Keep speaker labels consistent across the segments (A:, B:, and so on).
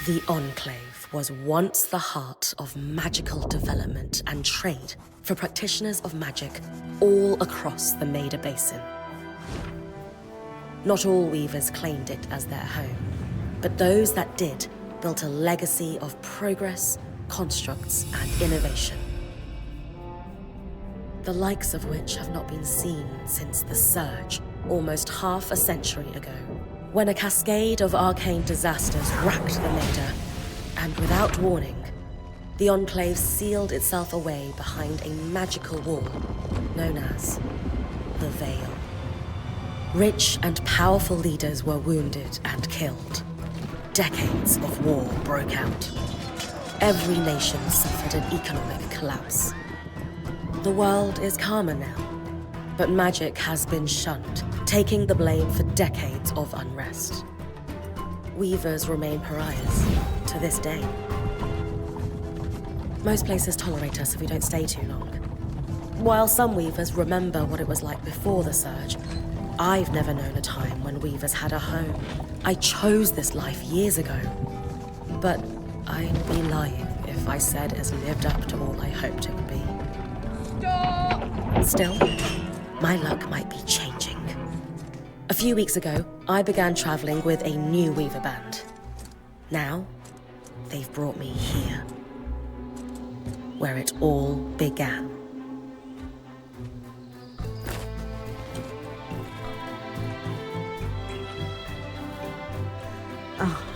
A: The Enclave was once the heart of magical development and trade for practitioners of magic all across the Maida Basin. Not all weavers claimed it as their home, but those that did built a legacy of progress, constructs, and innovation. The likes of which have not been seen since the Surge, almost half a century ago, when a cascade of arcane disasters racked the Maida, and without warning, the Enclave sealed itself away behind a magical wall known as the Veil. Rich and powerful leaders were wounded and killed. Decades of war broke out. Every nation suffered an economic collapse. The world is calmer now, but magic has been shunned, taking the blame for decades of unrest. Weavers remain pariahs to this day. Most places tolerate us if we don't stay too long. While some weavers remember what it was like before the Surge, I've never known a time when weavers had a home. I chose this life years ago, but I'd be lying if I said it's lived up to all I hoped it would be.
B: Stop!
A: Still, my luck might be changing. A few weeks ago, I began traveling with a new weaver band. Now, they've brought me here, where it all began.
B: Oh.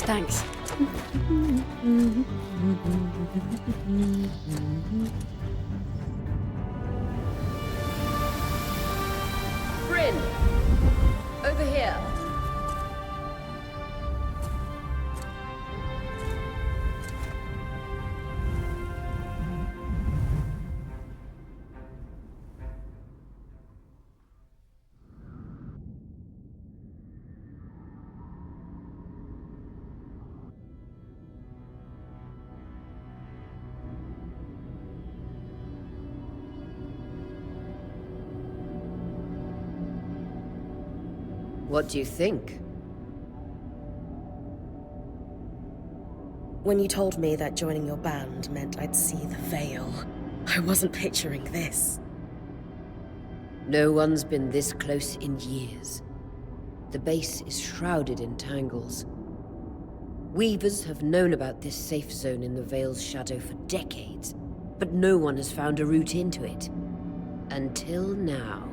B: Thanks. Bryn! Over here. What do you think?
A: When you told me that joining your band meant I'd see the Veil, I wasn't picturing this.
B: No one's been this close in years. The base is shrouded in tangles. Weavers have known about this safe zone in the Veil's shadow for decades, but no one has found a route into it. Until now.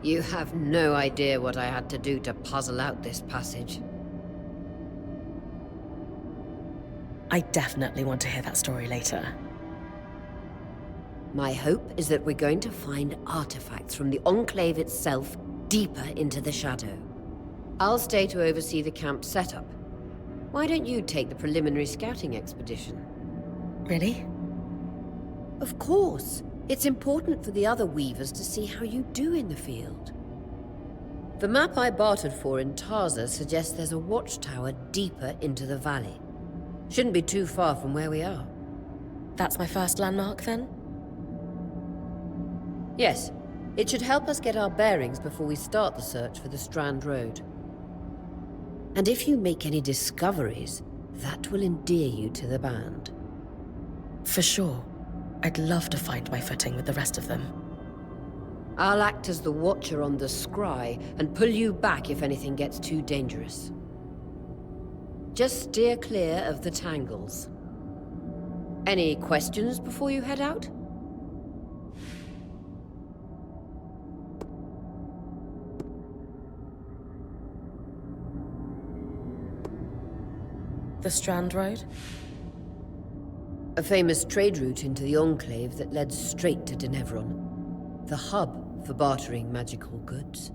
B: You have no idea what I had to do to puzzle out this passage.
A: I definitely want to hear that story later.
B: My hope is that we're going to find artifacts from the Enclave itself deeper into the shadow. I'll stay to oversee the camp setup. Why don't you take the preliminary scouting expedition?
A: Really?
B: Of course. It's important for the other weavers to see how you do in the field. The map I bartered for in Tarza suggests there's a watchtower deeper into the valley. Shouldn't be too far from where we are.
A: That's my first landmark, then?
B: Yes. It should help us get our bearings before we start the search for the Strand Road. And if you make any discoveries, that will endear you to the band.
A: For sure. I'd love to find my footing with the rest of them.
B: I'll act as the watcher on the scry and pull you back if anything gets too dangerous. Just steer clear of the tangles. Any questions before you head out?
A: The Strand Road?
B: A famous trade route into the Enclave that led straight to Denevron, the hub for bartering magical goods.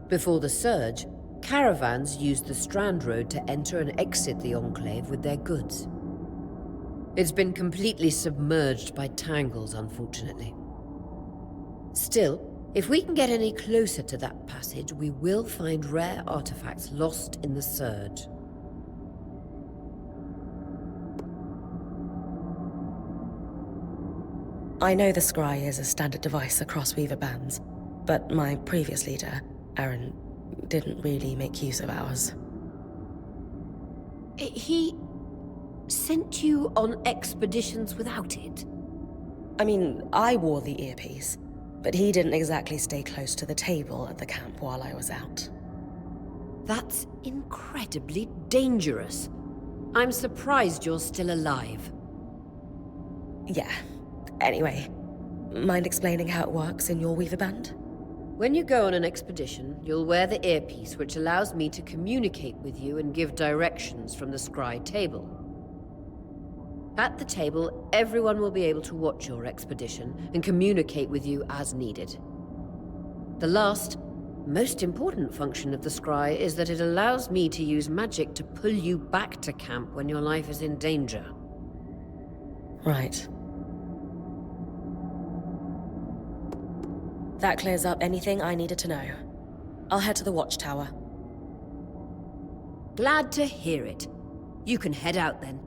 B: Before the Surge, caravans used the Strand Road to enter and exit the Enclave with their goods. It's been completely submerged by tangles, unfortunately. Still, if we can get any closer to that passage, we will find rare artifacts lost in the Surge.
A: I know the scry is a standard device across Weaver bands, but my previous leader, Aaron, didn't really make use of ours.
B: He sent you on expeditions without it?
A: I mean, I wore the earpiece, but he didn't exactly stay close to the table at the camp while I was out.
B: That's incredibly dangerous. I'm surprised you're still alive.
A: Yeah. Anyway, mind explaining how it works in your Weaver band?
B: When you go on an expedition, you'll wear the earpiece, which allows me to communicate with you and give directions from the scry table. At the table, everyone will be able to watch your expedition and communicate with you as needed. The last, most important function of the scry is that it allows me to use magic to pull you back to camp when your life is in danger.
A: Right. That clears up anything I needed to know. I'll head to the watchtower.
B: Glad to hear it. You can head out then.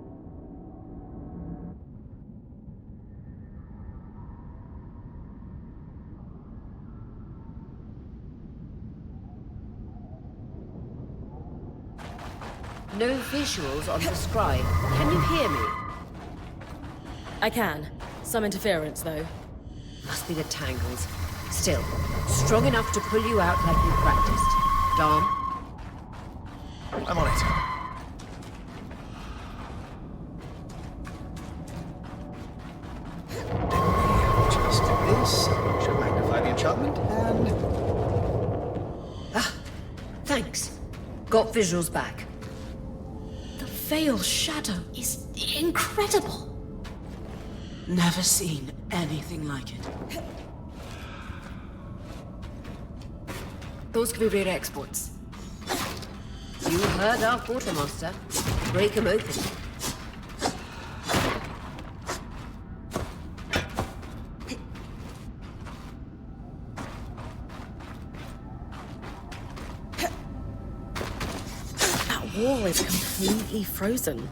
B: No visuals on the scry. Can you hear me?
A: I can. Some interference, though.
B: Must be the tangles. Still, strong enough to pull you out like you practiced. Dom?
C: I'm on it. Just do this. Should magnify the enchantment, and...
B: Ah, thanks. Got visuals back.
D: The Veil shadow is incredible. Never seen anything like it. Those could be rare exports.
B: You heard our quartermaster. Break him open.
A: That wall is completely frozen.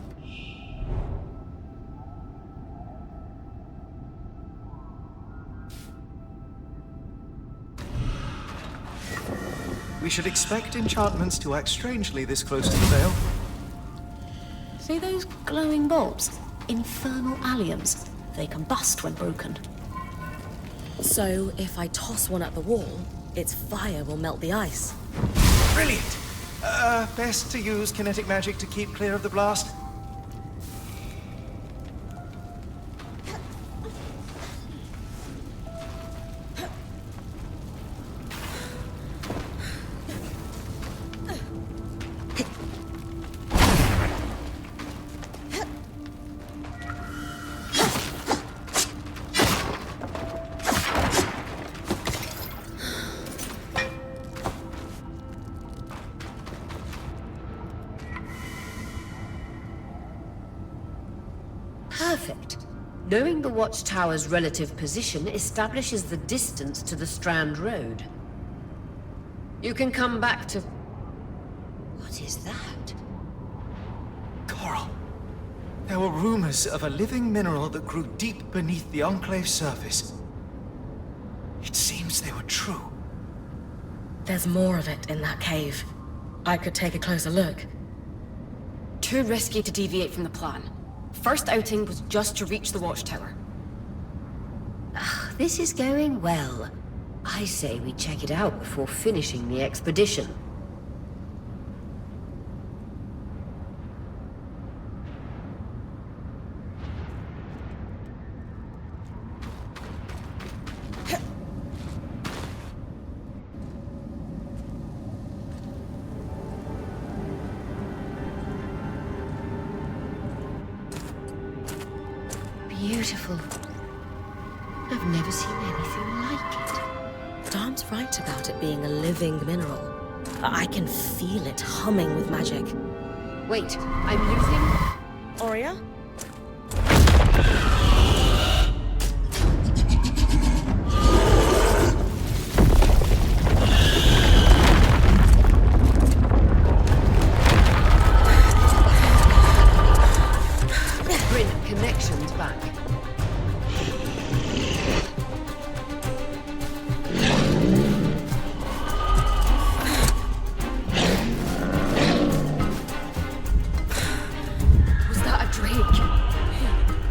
C: We should expect enchantments to act strangely this close to the veil.
D: See those glowing bulbs? Infernal alliums. They combust when broken.
A: So, if I toss one at the wall, its fire will melt the ice.
C: Brilliant! Best to use kinetic magic to keep clear of the blast.
B: Perfect. Knowing the watchtower's relative position establishes the distance to the Strand Road. You can come back to... What is that?
C: Coral. There were rumors of a living mineral that grew deep beneath the Enclave's surface. It seems they were true.
A: There's more of it in that cave. I could take a closer look.
D: Too risky to deviate from the plan. First outing was just to reach the watchtower.
B: This is going well. I say we check it out before finishing the expedition. Beautiful. I've never seen anything like it.
A: Dom's right about it being a living mineral. I can feel it humming with magic.
B: Wait, I'm using...
A: Aurea?
B: Bring connections back.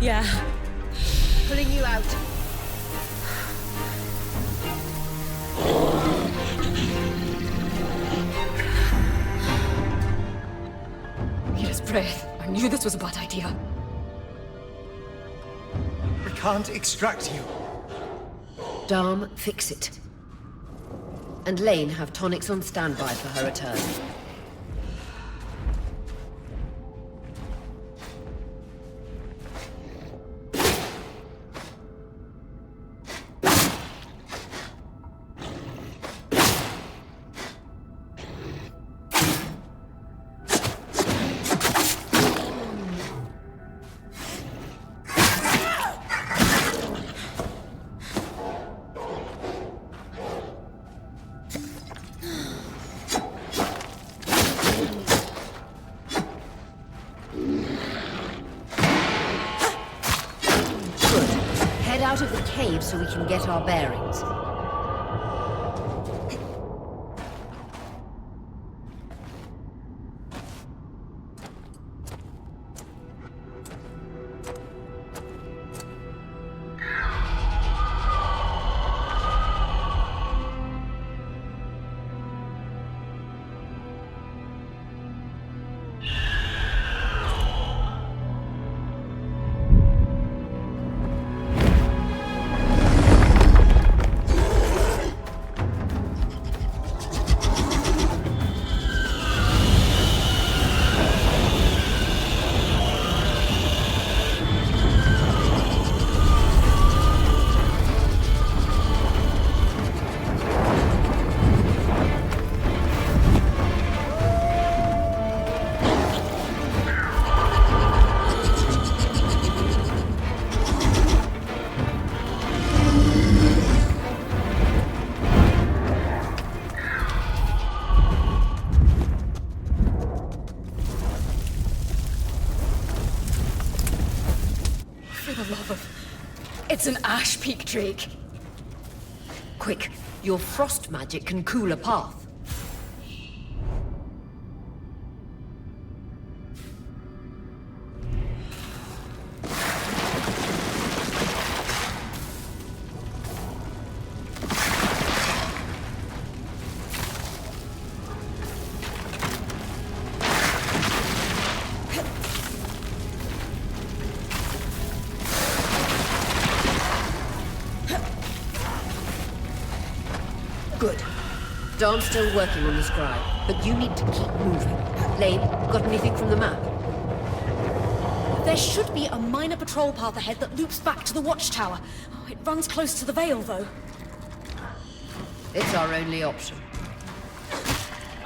A: Yeah.
B: Pulling you out.
E: Get his breath. I knew this was a bad idea.
C: We can't extract you.
B: Darm, fix it. And Lane, have tonics on standby for her return. Out of the cave so we can get our bearings.
E: It's an Ash Peak Drake.
B: Quick, your frost magic can cool a path. Good. Darm's still working on the scribe, but you need to keep moving. Lane, got anything from the map?
D: There should be a minor patrol path ahead that loops back to the watchtower. Oh, it runs close to the Vale, though.
B: It's our only option.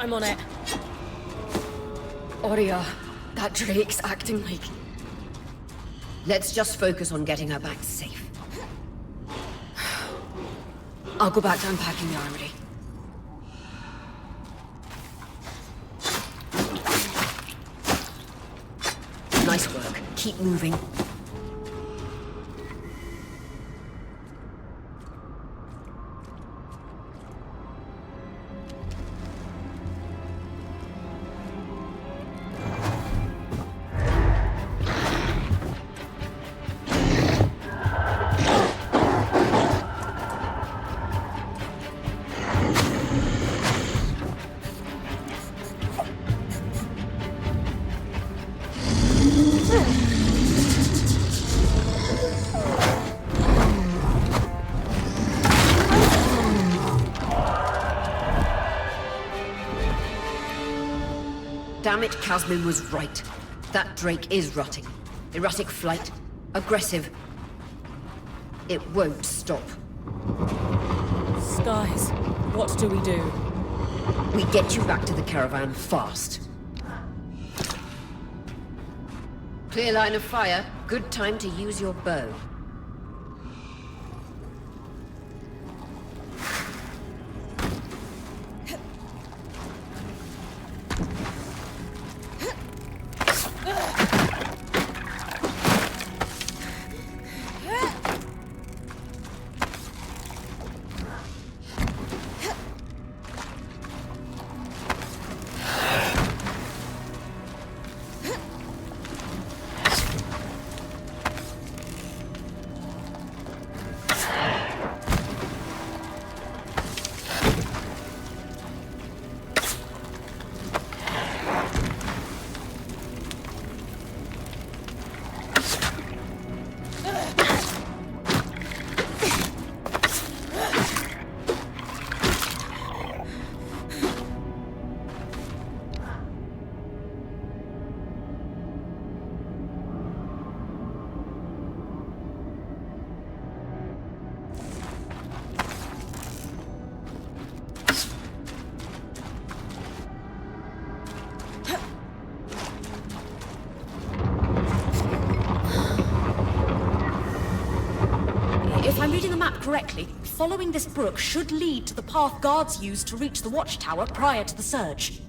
A: I'm on it.
E: Aurea, that Drake's acting like...
B: Let's just focus on getting her back safe.
E: I'll go back to unpacking the armory.
B: Nice work. Keep moving. Damn it, Casmin was right. That Drake is rotting. Erratic flight. Aggressive. It won't stop.
A: Skies, what do we do?
B: We get you back to the caravan fast. Clear line of fire. Good time to use your bow.
D: If I'm reading the map correctly, following this brook should lead to the path guards used to reach the watchtower prior to the surge.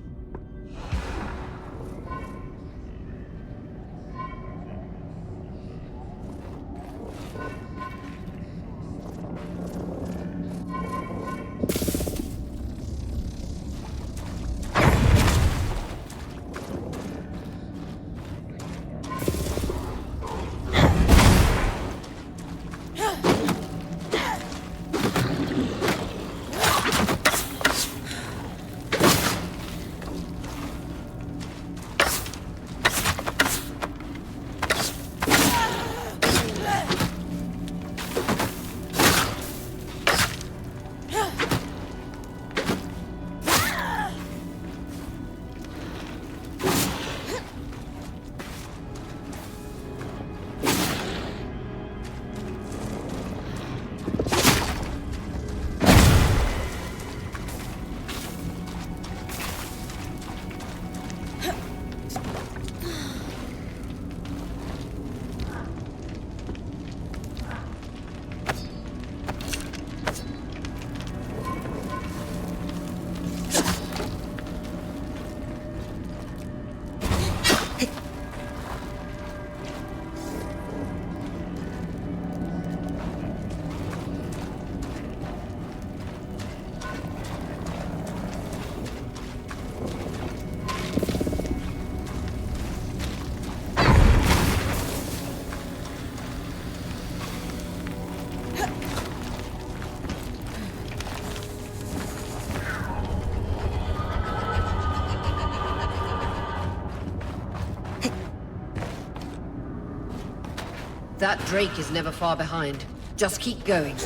B: That Drake is never far behind. Just keep going.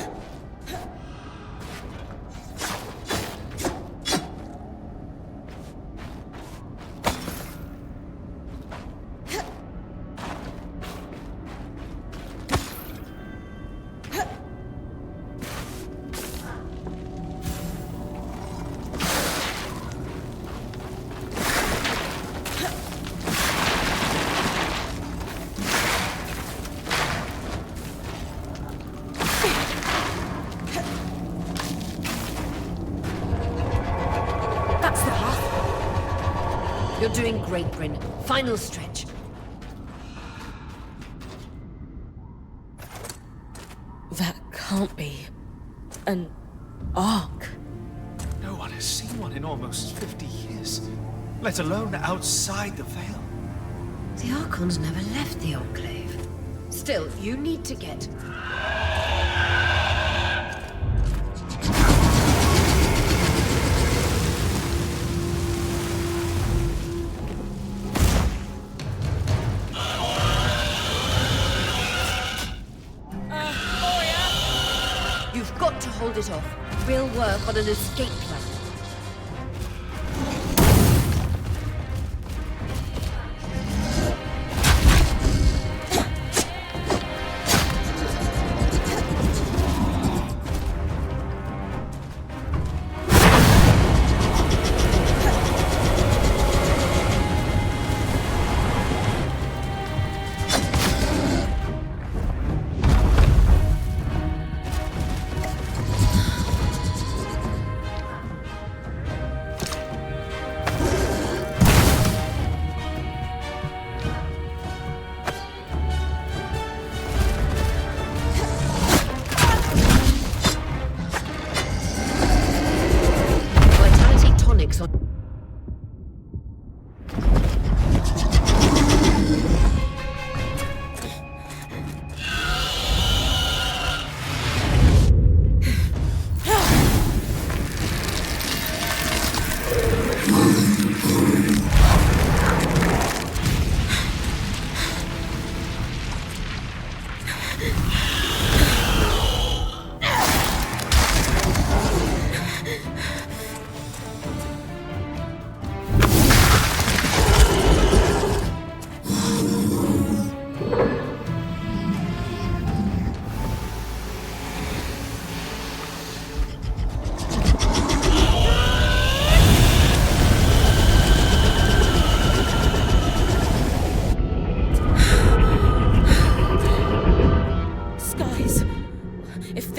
B: You're doing great, Bryn. Final stretch.
A: That can't be an Ark.
C: No one has seen one in almost 50 years, let alone outside the Veil.
B: The Archons never left the Enclave. Still, you need to get... You've got to hold it off. We'll work on an escape plan.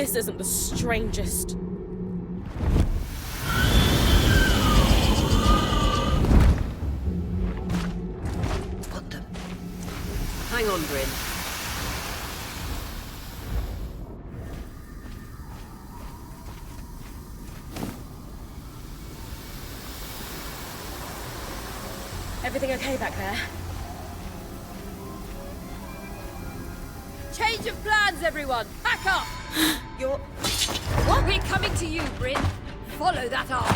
A: This isn't the strangest.
B: Got them. Hang on, Bryn.
A: Everything okay back there?
E: Change of plans, everyone! Back up!
A: You're...
E: What? We're coming to you, Bryn. Follow that arm.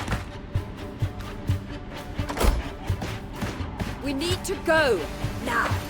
E: We need to go. Now.